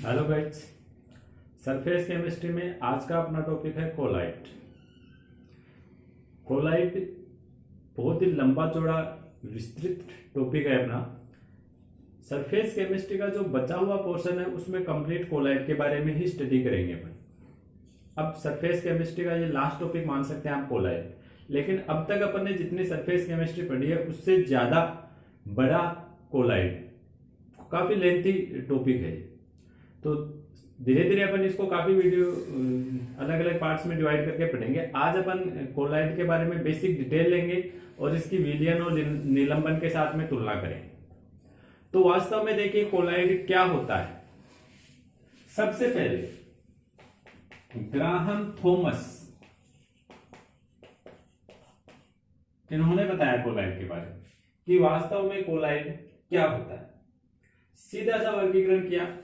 Hello guys. Surface chemistry में आज का अपना टॉपिक है कोलाइट। कोलाइट बहुत ही लंबा चौड़ा विस्तृत टॉपिक है अपना। सरफेस केमिस्ट्री का जो बचा हुआ पोर्शन है उसमें कंप्लीट कोलाइट के बारे में ही स्टडी करेंगे अपन। अब सरफेस केमिस्ट्री का ये लास्ट टॉपिक मान सकते हैं आप कोलाइट, लेकिन अब तक अपन ने जितनी सरफेस केमिस्ट्री पढ़ी है उससे ज्यादा बड़ा कोलाइट, काफी लेंथी टॉपिक है। तो धीरे धीरे अपन इसको काफी वीडियो अलग अलग पार्ट्स में डिवाइड करके पढ़ेंगे। आज अपन कोलाइट के बारे में बेसिक डिटेल लेंगे और इसकी विलयन और निलंबन के साथ में तुलना करेंगे। तो वास्तव में देखिए कोलाइट क्या होता है। सबसे पहले ग्राहम थॉमस इन्होंने बताया कोलाइट के बारे में कि वास्तव में कोलाइट क्या होता है। सीधा सा वर्गीकरण किया।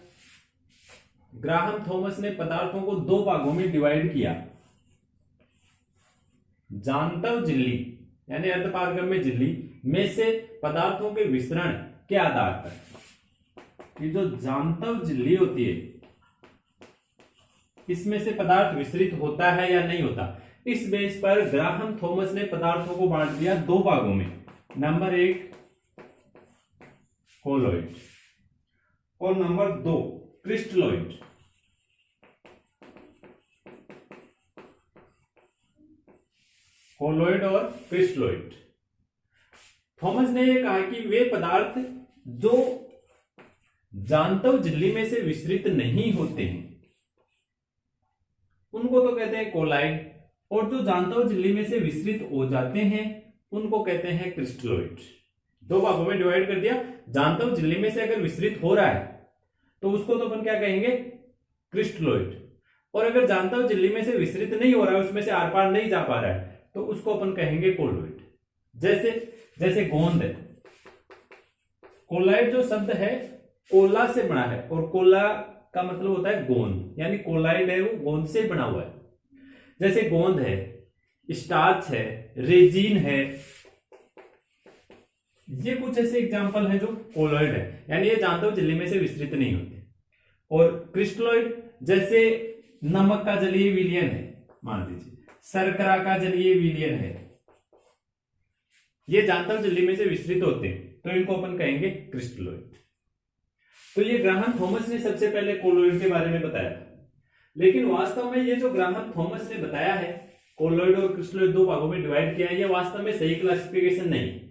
ग्राहम थॉमस ने पदार्थों को दो भागों में डिवाइड किया, जांतव झिल्ली यानी अर्धपारगम्य झिल्ली में से पदार्थों के विसरण के आधार पर। ये जो जांतव झिल्ली होती है इसमें से पदार्थ विसरित होता है या नहीं होता, इस बेस पर ग्राहम थॉमस ने पदार्थों को बांट दिया दो भागों में। नंबर 1 कोलॉइड और नंबर 2 क्रिस्टलॉइड। कोलॉइड और क्रिस्टलॉइड। थॉमस ने यह कहा कि वे पदार्थ जो जांतव झिल्ली में से विसरित नहीं होते हैं उनको तो कहते हैं कोलाइड, और जो जांतव झिल्ली में से विसरित हो जाते हैं उनको कहते हैं क्रिस्टलॉइड। दो भागों में डिवाइड कर दिया। जांतव झिल्ली में से अगर विसरित हो रहा है तो उसको तो अपन क्या कहेंगे, क्रिस्टलॉइड। और अगर जांतव झिल्ली में से विसरित नहीं हो रहा है, उसमें से आर पार नहीं जा पा रहा है, तो उसको अपन कहेंगे कोलॉइड। जैसे जैसे गोंद है। कोलाइड जो शब्द है कोला से बना है, और कोला का मतलब होता है गोंद, यानी कोलाइड है वो गोंद से बना हुआ है। जैसे गोंद है, स्टार्च है, रेजिन है, ये कुछ ऐसे एग्जांपल हैं जो कोलॉइड है, यानी ये जांतव झिल्ली में से विसरित नहीं होते। और क्रिस्टलॉइड जैसे नमक का जलीय विलयन है, मान लीजिए शर्करा का जलीय विलयन है, ये जांतव झिल्ली में से विसरित होते हैं, तो इनको अपन कहेंगे क्रिस्टलॉइड। तो ये ग्राहम थॉमस ने सबसे पहले कोलॉइड के बारे में बताया था। लेकिन वास्तव में ये जो ग्राहम थॉमस ने बताया है कोलॉइड और क्रिस्टलॉइड दो भागों में डिवाइड किया है, ये वास्तव में सही क्लासिफिकेशन नहीं है।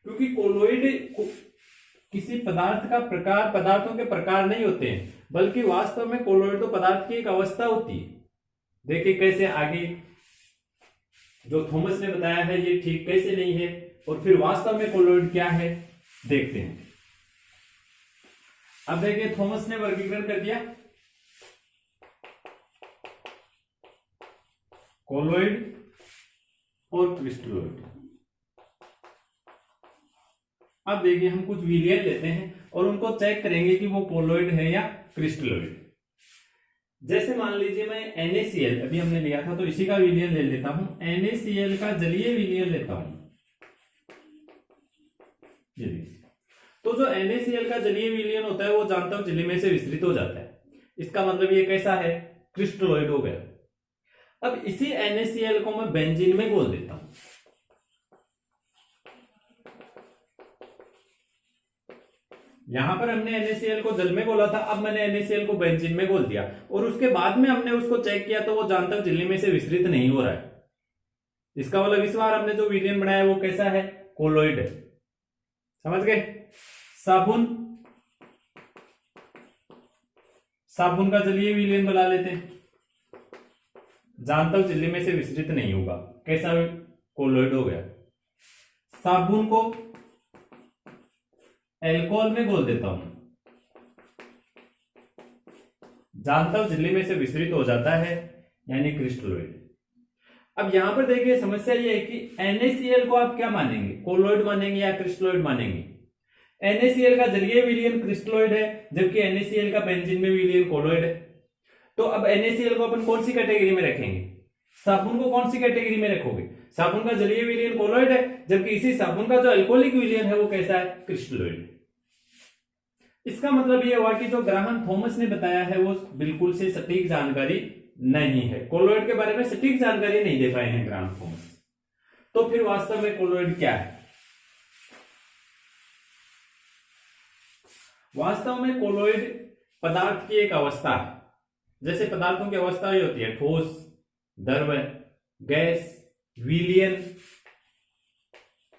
क्योंकि कोलॉइड किसी पदार्थ का प्रकार, पदार्थों के प्रकार नहीं होते हैं, बल्कि वास्तव में कोलॉइड तो पदार्थ की एक अवस्था होती है। देखिए कैसे आगे जो थॉमस ने बताया है ये ठीक कैसे नहीं है, और फिर वास्तव में कोलॉइड क्या है देखते हैं। अब देखिए थॉमस ने वर्गीकरण कर दिया कोलॉइड और क्रिस्टलॉइड। अब देखिए हम कुछ विलयन लेते हैं और उनको चेक करेंगे कि वो कोलॉइड है या क्रिस्टलॉइड। जैसे मान लीजिए मैं NaCl अभी हमने लिया था, तो इसी का विलयन ले लेता हूं। NaCl का जलीय विलयन लेता हूं। ये देखिए, तो जो NaCl का जलीय विलयन होता है वो जांतव झिल्ली में से विसरित हो जाता है। इसका मतलब ये कैसा है, क्रिस्टलॉइड हो गया। अब इसी NaCl को मैं बेंजीन में घोल देता हूं। यहां पर हमने NaCl को जल में घोला था, अब मैंने NaCl को बेंजीन में घोल दिया, और उसके बाद में हमने उसको चेक किया तो वो जांतव झिल्ली में से विसरित नहीं हो रहा है। इसका मतलब इस बार हमने जो विलयन बनाया वो कैसा है, कोलॉइड है। समझ गए। साबुन, साबुन का जलीय विलयन बना लेते हैं, जांतव झिल्ली में से विसरित नहीं होगा, कैसा, कोलॉइड हो गया। साबुन को अल्कोहल में घोल देता हूं, जांतव झिल्ली में से विसरित हो जाता है, यानी क्रिस्टलॉइड। अब यहां पर देखिए समस्या ये है कि NaCl को आप क्या मानेंगे, कोलॉइड मानेंगे या क्रिस्टलॉइड मानेंगे। NaCl का जलीय विलयन क्रिस्टलॉइड है, जबकि NaCl का बेंजीन में विलयन कोलॉइड है। तो अब NaCl को अपन कौन सी कैटेगरी में रखेंगे, साबुन को कौन सी कैटेगरी में रखोगे। साबुन का जलीय विलयन कोलॉइड है, जबकि इसी साबुन का जो अल्कोहलिक विलयन है वो कैसा है, क्रिस्टलॉइड। इसका मतलब ये हुआ कि जो ग्राहम थॉमस ने बताया है वो बिल्कुल से सटीक जानकारी नहीं है, कोलोइड के बारे में सटीक जानकारी नहीं दे पाए हैं ग्राहम थॉमस। तो फिर वास्तव में कोलोइड क्या है? वास्तव में कोलोइड पदार्थ की एक अवस्था है। जैसे पदार्थों की अवस्था ही होती है ठोस, द्रव्य, गैस, विलयन।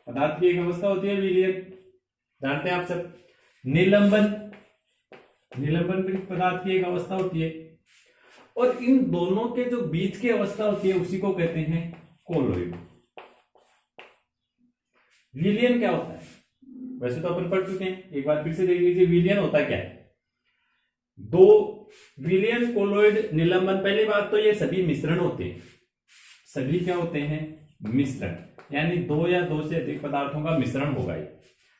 पदार्थ की एक अवस्था होती है विलयन, जानते हैं आप सब। निलंबन, निलंबन भी पदार्थ की एक अवस्था होती है। और इन दोनों के जो बीच की अवस्था होती है उसी को कहते हैं कोलोइड। विलयन क्या होता है? वैसे तो अपन पढ़ चुके हैं, एक बार फिर से देख लीजिए विलयन होता क्या है। दो विलयन, कोलोइड, निलंबन। पहली बात तो ये सभी मिश्रण होते हैं। सभी क्या होते हैं? मिश्रण, यानी दो या दो से अधिक पदार्थों का मिश्रण होगा। ये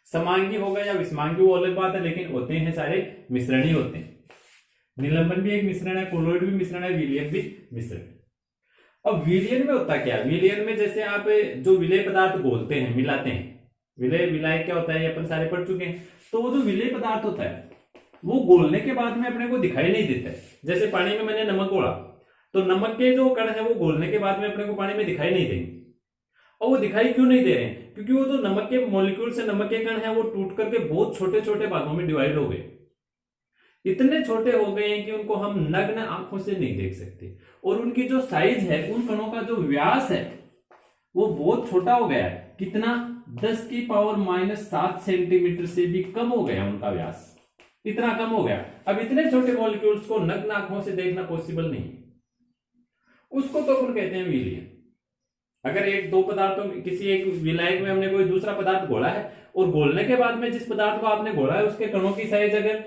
समांगी होगा या विषमांगी वो अलग बात है, लेकिन होते हैं सारे मिश्रण ही होते हैं। निलंबन भी एक मिश्रण है, कोलोइड भी मिश्रण है, विलयन भी मिश्रण है। अब विलयन में होता क्या? विलयन में जैसे आप जो विलय पदार्थ घोलते हैं, मिलाते हैं, विलय विलायक क्या होता है ये अपन सारे पढ़ चुके हैं। तो वो जो विलय पदार्थ होता है वो घोलने के बाद में अपने को दिखाई नहीं देता है। जैसे पानी में मैंने नमक घोला, तो नमक के जो कण है वो घोलने के बाद में अपने को पानी में दिखाई नहीं देंगे। और वो दिखाई क्यों नहीं दे रहे हैं? क्योंकि वो जो नमक के मॉलिक्यूल से नमक के कण है वो टूट करके बहुत छोटे छोटे भागों में डिवाइड हो गए। इतने छोटे हो गए हैं कि उनको हम नग्न आंखों से नहीं देख सकते। और उनकी जो साइज है, उन कणों का जो व्यास है वो बहुत छोटा हो गया है। कितना? 10 की पावर -7 सेंटीमीटर से भी कम हो गया उनका व्यास, इतना कम हो गया। अब इतने छोटे मॉलिक्यूल्स को नग्न आंखों से देखना पॉसिबल नहीं है। उसको तो अपन कहते हैं विलयन। अगर एक दो पदार्थों किसी एक विलायक में हमने कोई दूसरा पदार्थ घोला है और घोलने के बाद में जिस पदार्थ को आपने घोला है उसके कणों की साइज अगर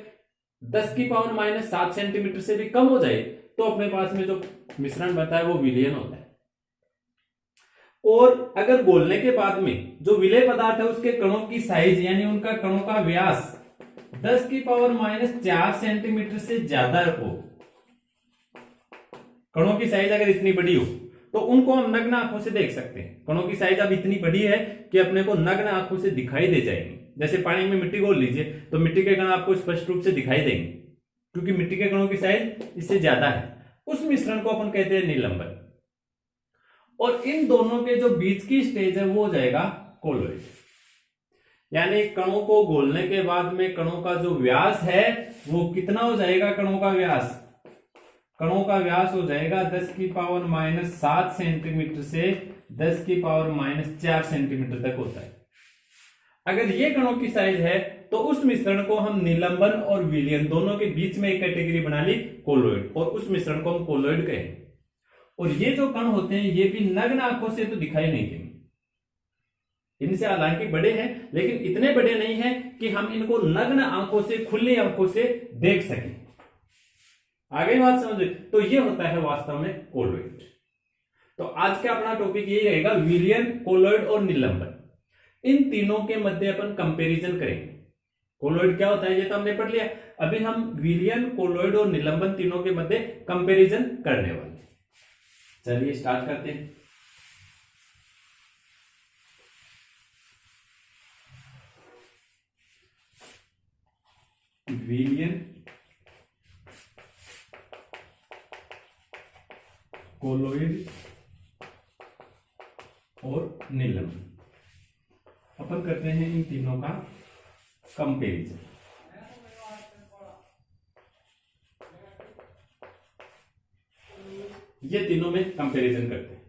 10 की पावर -7 सेंटीमीटर से भी कम हो जाए तो अपने पास में जो मिश्रण बनता है वो विलयन होता है। और अगर घोलने के बाद में जो विलय पदार्थ है उसके कणों की साइज यानी उनका कणों का व्यास 10 की पावर -4 सेंटीमीटर से ज्यादा हो, कणों की साइज अगर इतनी बड़ी हो तो उनको हम नग्न आंखों से देख सकते हैं। कणों की साइज अब इतनी बड़ी है कि अपने को नग्न आंखों से दिखाई दे जाएंगे। जैसे पानी में मिट्टी घोल लीजिए तो मिट्टी के कण आपको स्पष्ट रूप से दिखाई देंगे, क्योंकि मिट्टी के कणों की साइज इससे ज्यादा है। उस मिश्रण को अपन कहते हैं निलंबन। और इन दोनों के जो बीच की स्टेज है वो हो जाएगा कोलोइड। यानी कणों को घोलने के बाद में कणों का जो व्यास है वो कितना हो जाएगा? कणों का व्यास, कणों का व्यास हो जाएगा 10 की पावर -7 सेंटीमीटर से 10 की पावर -4 सेंटीमीटर तक होता है। अगर ये कणों की साइज है तो उस मिश्रण को हम निलंबन और विलयन दोनों के बीच में एक कैटेगरी बना ली, कोलोइड, और उस मिश्रण को हम कोलोइड कहें। और ये जो कण होते हैं ये भी नग्न आंखों से तो दिखाई नहीं देंगे। इनसे हालांकि बड़े हैं लेकिन इतने बड़े नहीं हैं कि हम इनको नग्न आंखों से, खुली आंखों से देख सकें। आगे बात समझे? तो ये होता है वास्तव में कोलोइड। तो आज का अपना टॉपिक यही रहेगा, विलयन, कोलोइड और निलंबन। इन तीनों के मध्य अपन कंपैरिजन करेंगे। कोलोइड क्या होता है ये तो हमने पढ़ लिया। अभी हम विलयन, कोलोइड और निलंबन तीनों के मध्य कंपैरिजन करने वाले। चलिए स्टार्ट करते हैं। विलयन, कोलोइड और निलंबन, अपन करते हैं इन तीनों का कंपैरिजन। ये तीनों में कंपैरिजन करते हैं।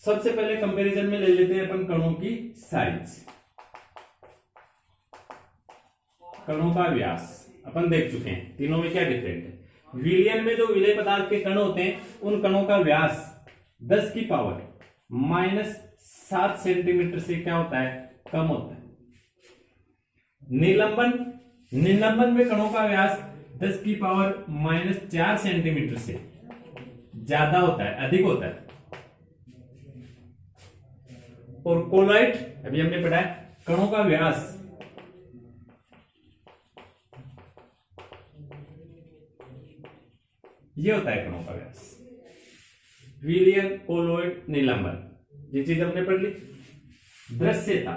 सबसे पहले कंपैरिजन में ले लेते हैं अपन कणों की साइज, कणों का व्यास। अपन देख चुके हैं तीनों में क्या डिफरेंट है। विलयन में जो विलय पदार्थ के कण होते हैं उन कणों का व्यास 10 की पावर -7 सेंटीमीटर से क्या होता है? कम होता है। निलंबन में कणों का व्यास 10 की पावर -4 सेंटीमीटर से ज्यादा होता है, अधिक होता है। और कोलोइड अभी हमने पढ़ा है, कणों का व्यास ये होता है कणों का व्यास। विलयन, कोलोइड, निलंबन, ये चीज हमने पढ़ ली। दृश्यता,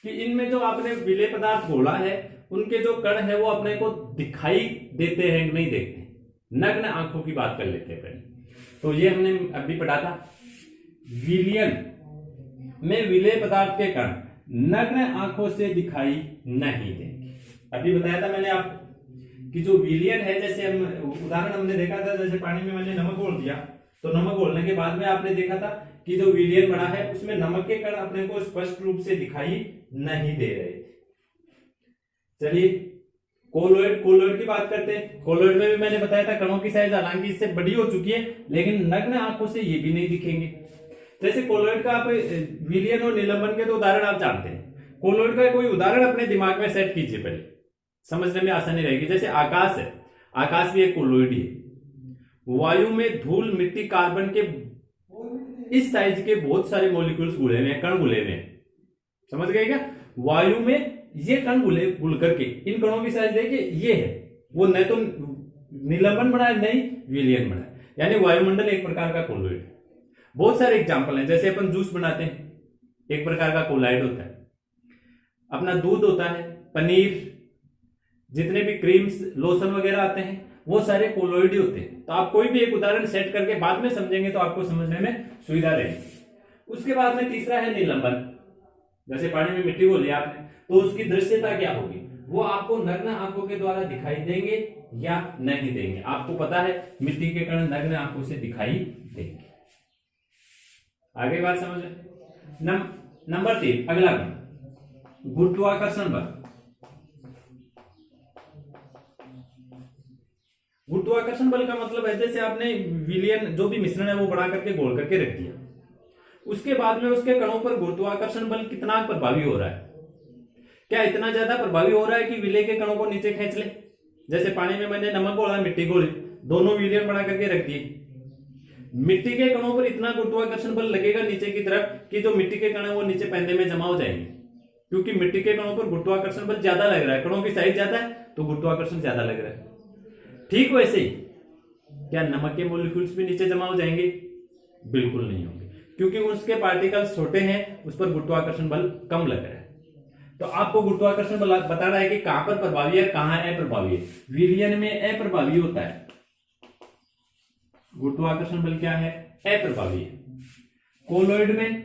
कि इनमें जो आपने विलेय पदार्थ घोला है उनके जो कण है वो अपने को दिखाई देते हैं नहीं देखते, नग्न आंखों की बात कर लेते हैं पहले। तो ये हमने अभी पढ़ा था, विलयन में विलेय पदार्थ के कण नग्न आंखों से दिखाई नहीं देंगे। अभी बताया था मैंने आपको कि जो विलयन है, जैसे हम उदाहरण हमने देखा था, जैसे पानी में मैंने नमक घोल दिया तो नमक घोलने के बाद में आपने देखा था कि जो विलयन बना है उसमें नमक के कण अपने को स्पष्ट रूप से दिखाई नहीं दे रहे थे। चलिए कोलोइड, कोलोइड की बात करते हैं। कोलोइड में भी मैंने बताया था कणों की साइज हालांकि इससे बड़ी हो चुकी है, लेकिन नग्न आंखों से ये भी नहीं दिखेंगे। जैसे कोलोइड का आप विलयन और निलंबन के तो उदाहरण आप जानते हैं। कोलोइड का कोई उदाहरण अपने दिमाग में सेट कीजिए, पहले समझने में आसानी रहेगी। जैसे आकाश है, आकाश भी एक कोलोइड ही है। वायु में धूल, मिट्टी, कार्बन के इस साइज के बहुत सारे मॉलिक्यूल्स घुले हुए हैं, कण घुले हुए हैं, समझ गए क्या? वायु में ये कण घुल करके इन कणों की साइज देखिए, ये है, वो न तो निलंबन बना है नहीं विलयन बना है, यानी वायुमंडल एक प्रकार का कोलोइड। बहुत सारे एग्जाम्पल हैं, जैसे अपन जूस बनाते हैं, एक प्रकार का कोलाइड होता है। अपना दूध होता है, पनीर, जितने भी क्रीम्स, लोशन वगैरह आते हैं, वो सारे कोलोइड ही होते हैं। तो आप कोई भी एक उदाहरण सेट करके बाद में समझेंगे तो आपको समझने में सुविधा रहेगी। उसके बाद में तीसरा है निलंबन। जैसे पानी में मिट्टी घोली आपने, तो उसकी दृश्यता क्या होगी, वो आपको नग्न आंखों के द्वारा दिखाई देंगे या नहीं देंगे। आपको पता है मिट्टी के कण नग्न आंखों से दिखाई देंगे। आगे बात समझ। नंबर 3 अगला गुण, गुरुत्वाकर्षण बल। गुरुत्वाकर्षण बल का मतलब है, जैसे आपने विलयन जो भी मिश्रण है वो बना करके घोल करके रख दिया, उसके बाद में उसके कणों पर गुरुत्वाकर्षण बल कितना प्रभावी हो रहा है? क्या इतना ज्यादा प्रभावी हो रहा है कि विलय के कणों को नीचे खींच ले? जैसे पानी में मैंने नमक घोला, मिट्टी घोली, दोनों विलयन बना करके रख दिए, मिट्टी के कणों पर इतना गुरुत्वाकर्षण बल लगेगा नीचे की तरफ कि जो मिट्टी के कण है वो नीचे पैंदे में जमा हो जाएंगे, क्योंकि मिट्टी के कणों पर गुरुत्वाकर्षण बल ज्यादा लग रहा है, कणों की साइज ज्यादा है तो गुरुत्वाकर्षण ज्यादा लग रहा है। ठीक वैसे ही क्या नमक के मॉलिक्यूल्स भी नीचे जमा हो जाएंगे? बिल्कुल नहीं होंगे, क्योंकि उसके पार्टिकल्स छोटे हैं, उस पर गुरुत्वाकर्षण बल कम लग रहा है। तो आपको गुरुत्वाकर्षण बल बता रहा है कि कहां पर प्रभावी है, कहां अप्रभावी है। विलयन में अप्रभावी होता है, गुरुत्वाकर्षण बल क्या है? अप्रभावी है। कोलोइड में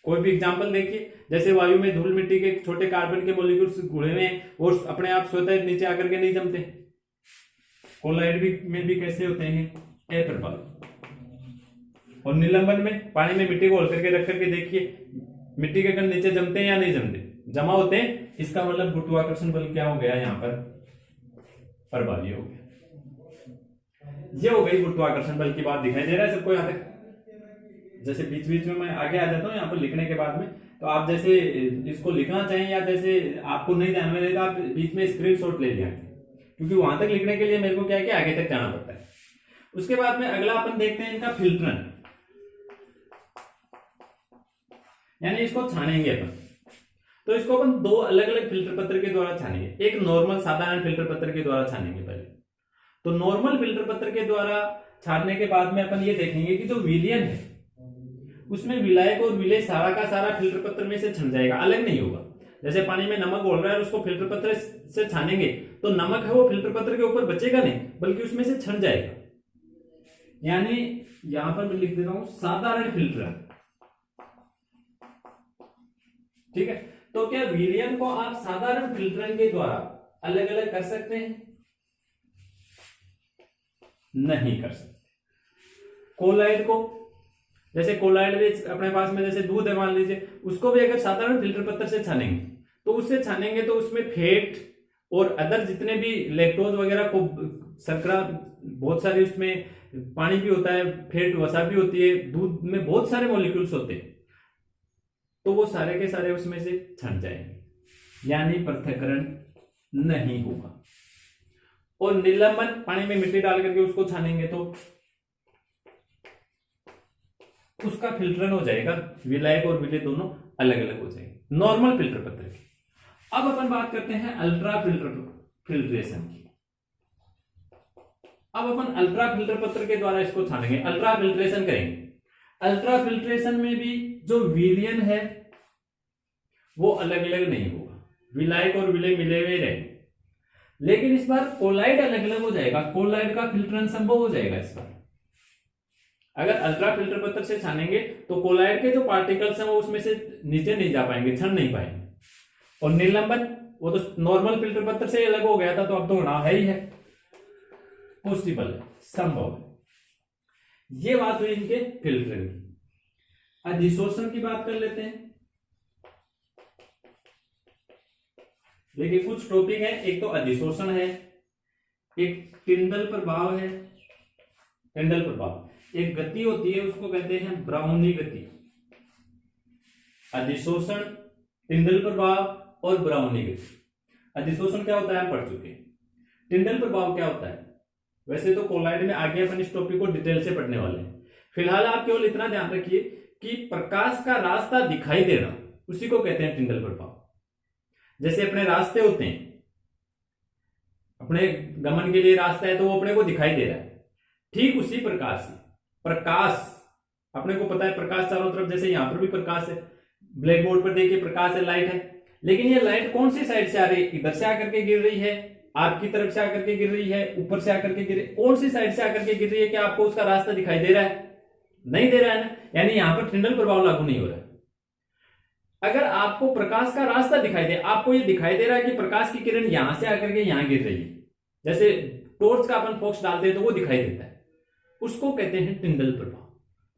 कोई भी एग्जांपल देखिए, जैसे वायु में धूल, मिट्टी के छोटे कार्बन के मॉलिक्यूल्स घुले हुए हैं और अपने आप स्वतः नीचे आकर के नहीं जमते। कोलाइड में भी कैसे होते हैं? अप्रभावी। और निलंबन में पानी में मिट्टी घोल करके रख करके देखिए, मिट्टी के कण नीचे जमते हैं या नहीं जमते? जमा होते हैं। इसका मतलब गुरुत्वाकर्षण बल क्या हो गया? यहाँ पर प्रभावी हो गया। ये हो गई गुरुत्वाकर्षण बल की बात। दिखाई दे रहा है सबको यहाँ तक? जैसे बीच बीच में मैं आगे आ जाता हूँ यहाँ पर लिखने के बाद में, तो आप जैसे इसको लिखना चाहें या जैसे आपको नहीं ध्यान में रहेगा, आप बीच में स्क्रीनशॉट ले लिया, क्योंकि वहां तक लिखने के लिए मेरे को क्या है कि आगे तक जाना पड़ता है। उसके बाद में अगला अपन देखते हैं इनका फिल्टरन, यानी इसको छानेंगे अपन। तो इसको अपन दो अलग अलग फिल्टर पत्र के द्वारा छानेंगे। एक नॉर्मल साधारण फिल्टर पत्र के द्वारा छानेंगे पहले। तो नॉर्मल फिल्टर पत्र के द्वारा छानने के बाद में अपन ये देखेंगे कि जो विलयन है उसमें विलायक और विलेय सारा का सारा फिल्टर पत्र में से छन जाएगा, अलग नहीं होगा। जैसे पानी में नमक घोल रहा है और उसको फिल्टर पत्र से छानेंगे तो नमक है वो फिल्टर पत्र के ऊपर बचेगा नहीं, बल्कि उसमें से छन जाएगा। यानी यहां पर मैं लिख देता हूं साधारण फिल्टर। ठीक है, तो क्या विलयन को आप साधारण फिल्टरिंग के द्वारा अलग अलग कर सकते हैं? नहीं कर सकते। कोलाइड को, जैसे कोलाइड में अपने पास में जैसे दूध है मान लीजिए, उसको भी अगर साधारण फिल्टर पत्र से छानेंगे तो उससे छानेंगे तो उसमें फैट और अदर जितने भी लैक्टोज वगैरह को, शर्करा बहुत सारी, उसमें पानी भी होता है, फैट वसा भी होती है, दूध में बहुत सारे मॉलिक्यूल्स होते हैं, तो वो सारे के सारे उसमें से छन जाएंगे, यानी पृथक्करण नहीं होगा। और निलंबन, पानी में मिट्टी डाल करके उसको छानेंगे तो उसका फिल्टरन हो जाएगा, विलायक और विलेय दोनों अलग अलग हो जाएंगे, नॉर्मल फिल्टर पत्र की। अब अपन बात करते हैं अल्ट्रा फिल्ट्रेशन की। अब अपन अल्ट्रा फिल्टर पत्र के द्वारा इसको छानेंगे, अल्ट्रा फिल्ट्रेशन करेंगे। अल्ट्रा फिल्ट्रेशन में भी जो विलयन है वो अलग अलग नहीं होगा, विलायक और विलय मिले हुए रहेंगे। लेकिन इस बार कोलाइड अलग अलग हो जाएगा, कोलाइड का फिल्ट्रन संभव हो जाएगा इस बार। अगर अल्ट्रा फिल्टर पत्थर से छानेंगे तो कोलाइड के जो पार्टिकल्स हैं वो उसमें से नीचे नहीं जा पाएंगे, छन नहीं पाएंगे। और निलंबन वो तो नॉर्मल फिल्टर पत्थर से अलग हो गया था, तो अब तो होना है ही है, पॉसिबल है, संभव है। ये बात हुई इनके फिल्टरिंग की। अधिशोषण की बात कर लेते हैं। देखिए कुछ टॉपिक है, एक तो अधिशोषण है, एक टिंडल प्रभाव है। टिंडल प्रभाव एक गति होती है, उसको कहते हैं ब्राउनी गति। अधिशोषण, टिंडल प्रभाव और ब्राउनी गति। अधिशोषण क्या होता है हम पढ़ चुके हैं। टिंडल प्रभाव क्या होता है, वैसे तो कोलाइड में आगे अपन इस टॉपिक को डिटेल से पढ़ने वाले हैं। फिलहाल आप केवल इतना ध्यान रखिए कि प्रकाश का रास्ता दिखाई देना, उसी को कहते हैं टिंडल प्रभाव। जैसे अपने रास्ते होते हैं, अपने गमन के लिए रास्ता है तो वो अपने को दिखाई दे रहा है, ठीक उसी प्रकार से प्रकाश, अपने को पता है प्रकाश चारों तरफ, जैसे यहां पर भी प्रकाश है, ब्लैक बोर्ड पर देखिए प्रकाश है, लाइट है। लेकिन ये लाइट कौन सी साइड से आ रही है, इधर से आकर के गिर रही है, आपकी तरफ से आकर के गिर रही है, ऊपर से आकर के गिर रही है, कौन सी साइड से आकर के गिर रही है, क्या आपको उसका रास्ता दिखाई दे रहा है? नहीं दे रहा है ना, यानी यहां पर टिंडल प्रभाव लागू नहीं हो रहा है। अगर आपको प्रकाश का रास्ता दिखाई दे, आपको ये दिखाई दे रहा है कि प्रकाश की किरण यहां से आकर के यहां गिर रही है, जैसे टॉर्च का अपन फोकस डालते हैं तो वो दिखाई देता है, उसको कहते हैं टिंडल प्रभाव।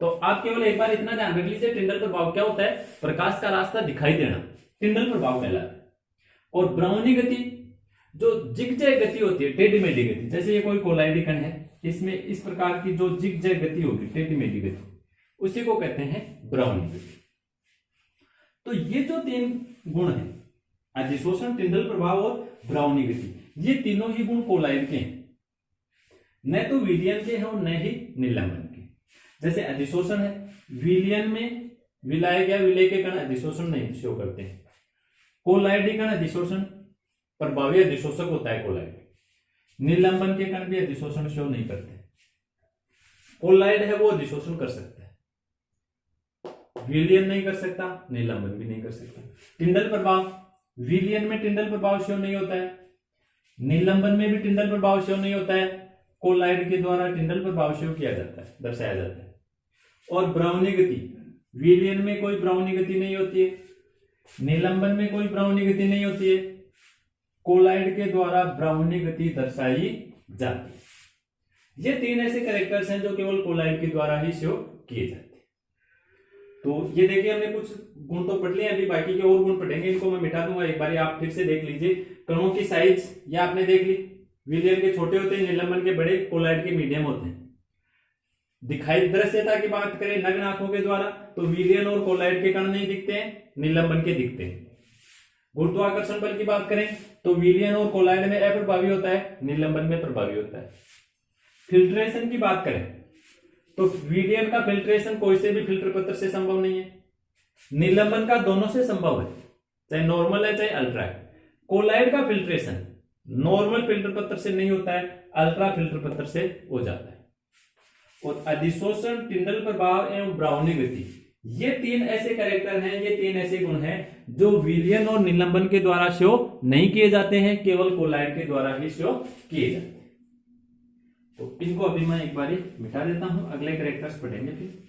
तो आप केवल एक बार इतना ध्यान रख लीजिए, टिंडल प्रभाव क्या होता है, प्रकाश का रास्ता दिखाई देना, टिंडल प्रभाव कहलाता है। और ब्राउनी गति जो जिगजैग गति होती है, टेढ़ी मेढ़ी गति, जैसे ये कोई कोलाइड कण है, इसमें इस प्रकार की जो जिगजैग गति होगी, टेढ़ी मेढ़ी गति, उसी को कहते हैं ब्राउनी गति। तो ये जो तीन गुण हैं, अधिशोषण, टिंडल प्रभाव और ब्राउनी गति, ये तीनों ही गुण कोलाइड के हैं, न तो विलयन के हैं और न ही निलंबन के। जैसे अधिशोषण है, विलयन में विलायक या विलय के कण अधिशोषण नहीं शो करते हैं। कोलाइडी कण अधिशोषण, प्रभावी अधिशोषक होता है कोलाइड। निलंबन के कण भी अधिशोषण शो नहीं करते। कोलाइड है वो अधिशोषण कर सकता है, विलयन नहीं कर सकता, निलंबन भी नहीं कर सकता। टिंडल प्रभाव, विलयन में टिंडल प्रभाव शो नहीं होता है, निलंबन में भी टिंडल प्रभाव शो नहीं होता है, कोलाइड के द्वारा टिंडल प्रभाव शो किया जाता है, दर्शाया जाता है। और ब्राउनी गति, विलयन में कोई ब्राउनी गति नहीं होती है, निलंबन में कोई ब्राउनी गति नहीं होती है, कोलाइड के द्वारा ब्राउनी गति दर्शाई जाती है। ये तीन ऐसे कैरेक्टर्स हैं जो केवल कोलाइड के द्वारा ही शो किए जाते हैं। तो ये देखिए हमने कुछ गुण तो पढ़ लिए, अभी बाकी के और गुण पढ़ेंगे, इनको मैं मिटा दूंगा, एक बार आप फिर से देख लीजिए। कणों की साइज ये आपने देख ली, विलयन के छोटे होते हैं, निलंबन के बड़े, कोलाइड के मीडियम होते हैं। दिखाई दृश्यता की बात करें नग्न आंखों के द्वारा, तो विलयन और कोलाइड के कण नहीं दिखते हैं, निलंबन के दिखते हैं। गुरुत्वाकर्षण बल की बात करें तो विलयन और कोलाइड में अप्रभावी होता है, निलंबन में प्रभावी होता है। फिल्ट्रेशन की बात करें तो विलयन का फिल्ट्रेशन कोई से भी फिल्टर पत्र से संभव नहीं है, निलंबन का दोनों से संभव है, चाहे नॉर्मल है चाहे अल्ट्रा है। कोलाइड का फिल्ट्रेशन नॉर्मल फिल्टर पत्र से नहीं होता है, अल्ट्रा फिल्टर पत्र से हो जाता है। और अधिशोषण, टिंडल प्रभाव एवं ब्राउनी गति, ये तीन ऐसे कैरेक्टर हैं, ये तीन ऐसे गुण हैं जो विलयन और निलंबन के द्वारा शो नहीं किए जाते हैं, केवल कोलाइड के द्वारा ही शो किए जाते हैं। तो इनको अभी मैं एक बार मिटा देता हूं, अगले कैरेक्टर्स पढ़ेंगे फिर।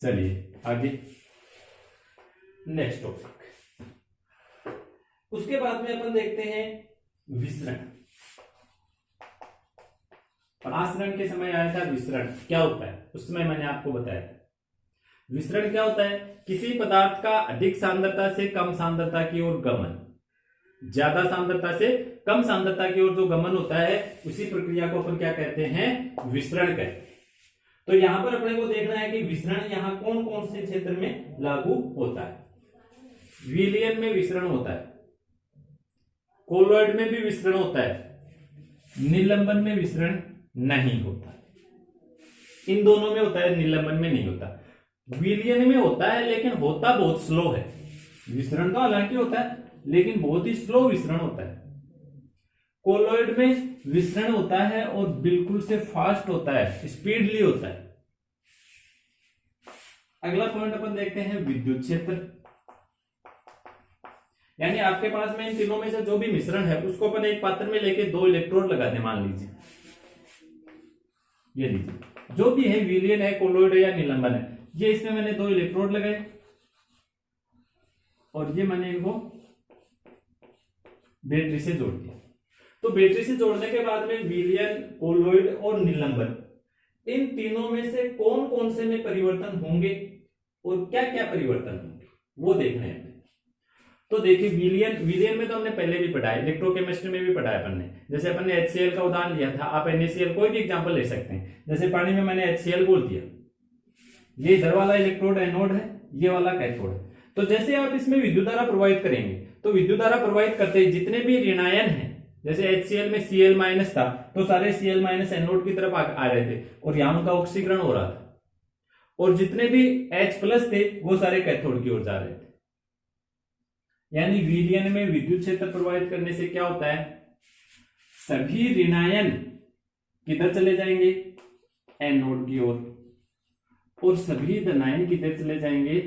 चलिए आगे नेक्स्ट टॉपिक। उसके बाद में अपन देखते हैं विसरण। आसरण के समय आया था विसरण क्या होता है, उस समय मैंने आपको बताया था। विसरण क्या होता है, किसी पदार्थ का अधिक सांद्रता से कम सांद्रता की ओर गमन, ज्यादा सांद्रता से कम सांद्रता की ओर जो गमन होता है, उसी प्रक्रिया को अपन क्या कहते हैं, विसरण कहते हैं। तो यहां पर अपने को देखना है कि विसरण यहां कौन कौन से क्षेत्र में लागू होता है। विलयन में विसरण होता है, कोलॉइड में भी विसरण होता है, निलंबन में विसरण नहीं होता। इन दोनों में होता है, निलंबन में नहीं होता। विलयन में होता है लेकिन होता बहुत स्लो है। विसरण तो हालांकि होता है लेकिन बहुत ही स्लो विसरण होता है। कोलॉइड में विसरण होता है और बिल्कुल से फास्ट होता है, स्पीडली होता है। अगला पॉइंट अपन देखते हैं विद्युत क्षेत्र। यानी आपके पास में इन तीनों में से जो भी मिश्रण है उसको अपन एक पात्र में लेके 2 इलेक्ट्रोड लगा दें। मान लीजिए ये लीजिए, जो भी है विलयन है, कोलॉइड है या निलंबन है, ये इसमें मैंने 2 इलेक्ट्रोड लगाए और ये मैंने इनको बैटरी से जोड़ दिया। तो बैटरी से जोड़ने के बाद में विलयन, कोलॉइड और निलंबन, इन तीनों में से कौन कौन से में परिवर्तन होंगे और क्या क्या परिवर्तन होंगे वो देखना है। तो देखिए विलयन में तो हमने पहले भी पढ़ा है, इलेक्ट्रोकेमिस्ट्री में भी पढ़ा है अपन ने। जैसे अपन ने HCl का उदाहरण लिया था, आप NaCl कोई भी एग्जांपल ले सकते हैं। जैसे पानी में मैंने HCl बोल दिया, ये इधर वाला इलेक्ट्रोड एनोड है, ये वाला कैथोड है। तो जैसे आप इसमें विद्युत धारा प्रवाहित करेंगे तो विद्युत धारा प्रवाहित करते ही जितने भी ऋणायन है, जैसे HCl में Cl- था तो सारे Cl- एनोड की तरफ आ रहे थे और यहां उनका ऑक्सीकरण हो रहा था, और जितने भी H+ थे वो सारे कैथोड की ओर जा रहे थे। यानी विलयन में विद्युत क्षेत्र प्रवाहित करने से क्या होता है, सभी ऋणायन किधर चले जाएंगे, एनोड की ओर, और सभी धनायन किधर चले जाएंगे,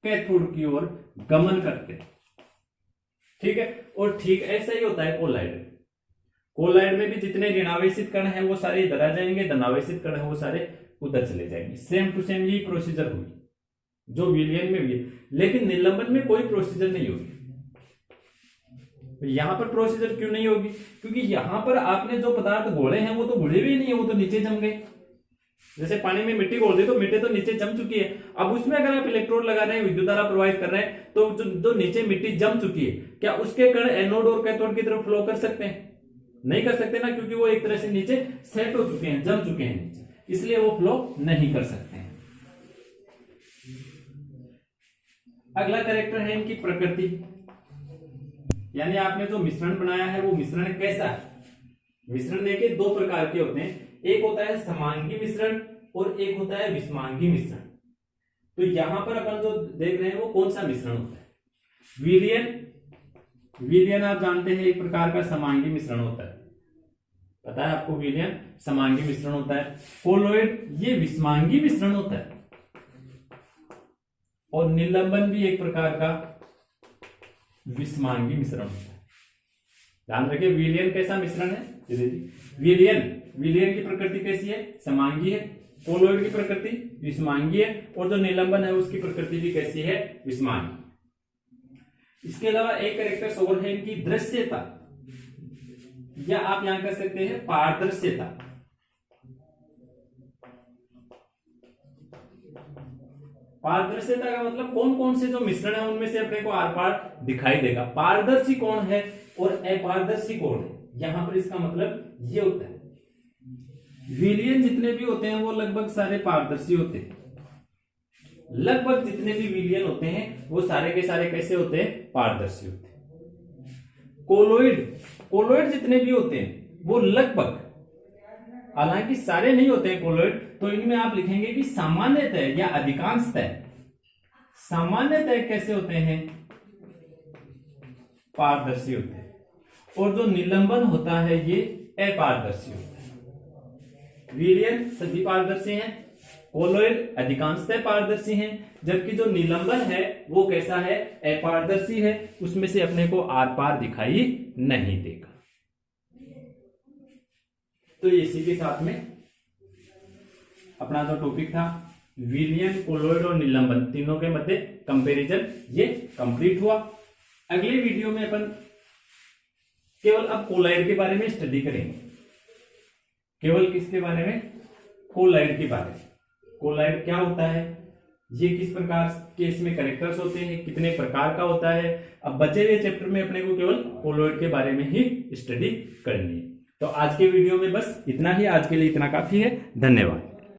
कैथोड की ओर गमन करते हैं। ठीक है, और ठीक ऐसा ही होता है कोलाइड में भी जितने ऋणावेशित कण हैं वो सारे इधर आ जाएंगे, धनावेशित कण हैं वो सारे उधर चले जाएंगे। सेम टू सेम यही प्रोसीजर हुई जो विलयन में भी है, लेकिन निलंबन में कोई प्रोसीजर नहीं होगी। यहां पर प्रोसीजर क्यों नहीं होगी, क्योंकि यहां पर आपने जो पदार्थ घोले हैं वो तो घुले भी नहीं है, वो तो नीचे जम गए। जैसे पानी में मिट्टी घोल दे तो मिट्टी तो नीचे जम चुकी है। अब उसमें अगर आप इलेक्ट्रोड लगा रहे हैं, विद्युत धारा प्रवाहित कर रहे हैं, तो जो नीचे मिट्टी जम चुकी है, क्या उसके कण एनोड और कैथोड की तरफ फ्लो कर सकते हैं? नहीं कर सकते ना, क्योंकि वो एक तरह से नीचे सेट हो चुके हैं, जम चुके हैं नीचे, इसलिए वो फ्लो नहीं कर सकते हैं। अगला कैरेक्टर है इनकी प्रकृति, यानी आपने जो मिश्रण बनाया है वो मिश्रण कैसा है। मिश्रण देखिए 2 प्रकार के होते हैं, एक होता है समांगी मिश्रण और एक होता है विषमांगी मिश्रण। तो यहां पर अपन जो देख रहे हैं वो कौन सा मिश्रण होता है, विलयन आप जानते हैं एक प्रकार का समांगी मिश्रण होता है, पता है आपको, विलयन समांगी मिश्रण होता है। कोलॉइड ये विषमांगी मिश्रण होता है, और निलंबन भी एक प्रकार का विषमांगी मिश्रण होता है। ध्यान रखिए विलयन कैसा मिश्रण है, विलयन की प्रकृति कैसी है, समांगी है। कोलॉइड की प्रकृति विषमांगी है, और जो निलंबन है उसकी प्रकृति भी कैसी है, विषमांगी। इसके अलावा एक कैरेक्टर्स और है इनकी दृश्यता, या आप यहां कर सकते हैं पारदर्शिता। पारदर्शिता का मतलब कौन कौन से जो मिश्रण है उनमें से अपने को आर पार दिखाई देगा। पारदर्शी कौन है और अपारदर्शी कौन है, यहां पर इसका मतलब ये होता है। विलयन जितने भी होते हैं वो लगभग सारे पारदर्शी होते हैं, लगभग जितने भी विलयन होते हैं वो सारे के सारे कैसे होते हैं, पारदर्शी होते हैं। कोलॉइड जितने भी होते हैं वो लगभग, हालांकि सारे नहीं होते हैं कोलॉइड, तो इनमें आप लिखेंगे कि सामान्यतः या अधिकांशतः। सामान्यतः कैसे होते हैं, पारदर्शी होते हैं, और जो निलंबन होता है ये अपारदर्शी होता है। विलयन सभी पारदर्शी हैं, कोलॉइड अधिकांशतः पारदर्शी हैं, जबकि जो निलंबन है वो कैसा है, अपारदर्शी है, उसमें से अपने को आर पार दिखाई नहीं देगा। तो इसी के साथ में अपना जो टॉपिक था विलयन, कोलॉइड और निलंबन तीनों के मध्य कंपैरिजन, ये कंप्लीट हुआ। अगले वीडियो में अपन केवल अब कोलॉइड के बारे में स्टडी करेंगे। केवल किसके बारे में, कोलॉइड के बारे में। कोलॉइड क्या होता है, ये किस प्रकार के इसमें कैरेक्टर्स होते हैं, कितने प्रकार का होता है। अब बचे हुए चैप्टर में अपने को केवल कोलॉइड के बारे में ही स्टडी करनी है। तो आज के वीडियो में बस इतना ही, आज के लिए इतना काफी है। धन्यवाद।